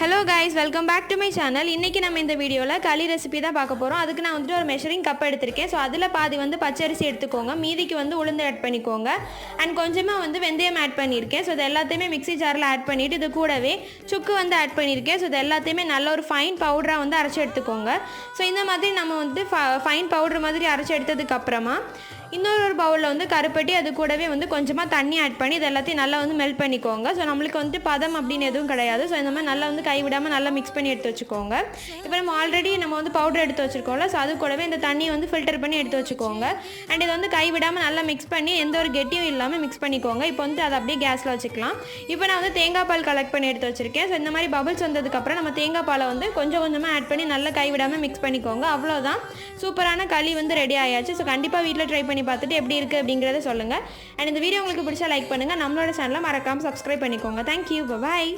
Hello guys, welcome back to my channel. இன்றைக்கி நம்ம இந்த வீடியோவில் களி ரெசிபி தான் பார்க்க போகிறோம். அதுக்கு நான் வந்துட்டு ஒரு மெஷரிங் கப் எடுத்திருக்கேன். ஸோ அதில் பாதி வந்து பச்சரிசி எடுத்துக்கோங்க, மீதிக்கு வந்து உளுந்து ஆட் பண்ணிக்கோங்க. அண்ட் கொஞ்சமாக வந்து வெந்தயம் ஆட் பண்ணியிருக்கேன். ஸோ இது எல்லாத்தையுமே மிக்ஸி ஜாரில் ஆட் பண்ணிவிட்டு இது கூடவே சுக்கு வந்து ஆட் பண்ணியிருக்கேன். ஸோ இது எல்லாத்தையுமே நல்ல ஒரு ஃபைன் பவுடராக வந்து அரைச்சி எடுத்துக்கோங்க. ஸோ இந்த மாதிரி நம்ம வந்து ஃபைன் பவுடர் மாதிரி அரைச்சி எடுத்ததுக்கப்புறமா இன்னொரு பவுலில் வந்து கருப்பட்டி, அது கூடவே வந்து கொஞ்சமாக தண்ணி ஆட் பண்ணி இது எல்லாத்தையும் நல்லா வந்து மெல்ட் பண்ணிக்கோங்க. ஸோ நம்மளுக்கு வந்து பதம் அப்படின்னு எதுவும் கிடையாது. ஸோ இந்த மாதிரி நல்லா வந்து கைவிடாமல் நல்லா மிக்ஸ் பண்ணி எடுத்து வச்சுக்கோங்க. இப்போ நம்ம ஆல்ரெடி வந்து பவுடர் எடுத்து வச்சுருக்கோம்ல, ஸோ அது கூடவே இந்த தண்ணியை வந்து ஃபில்டர் பண்ணி எடுத்து வச்சுக்கோங்க. அண்ட் இதை வந்து கைவிடாமல் நல்லா மிக்ஸ் பண்ணி எந்த ஒரு கெட்டியும் இல்லாமல் மிக்ஸ் பண்ணிக்கோங்க. இப்போ வந்து அதை அப்படியே கேஸில் வச்சுக்கலாம். இப்போ நான் வந்து தேங்காய் பால் கலெக்ட் பண்ணி எடுத்து வச்சுருக்கேன். ஸோ இந்த மாதிரி பபிள்ஸ் வந்ததுக்கப்புறம் நம்ம தேங்காய் பாலை வந்து கொஞ்சம் கொஞ்சமாக ஆட் பண்ணி நல்லா கைவிடாமல் மிக்ஸ் பண்ணிக்கோங்க. அவ்வளோதான், சூப்பரான களி வந்து ரெடி ஆயாச்சு. ஸோ கண்டிப்பாக வீட்டில் ட்ரை பண்ணி பார்த்துட்டு எப்படி இருக்குது அப்படிங்கிறத சொல்லுங்கள். அண்ட் இந்த வீடியோ உங்களுக்கு பிடிச்சா லைக் பண்ணுங்கள். நம்மளோட சேனலை மறக்காமல் சப்ஸ்கிரைப் பண்ணிக்கோங்க. தேங்க்யூ, பாய்.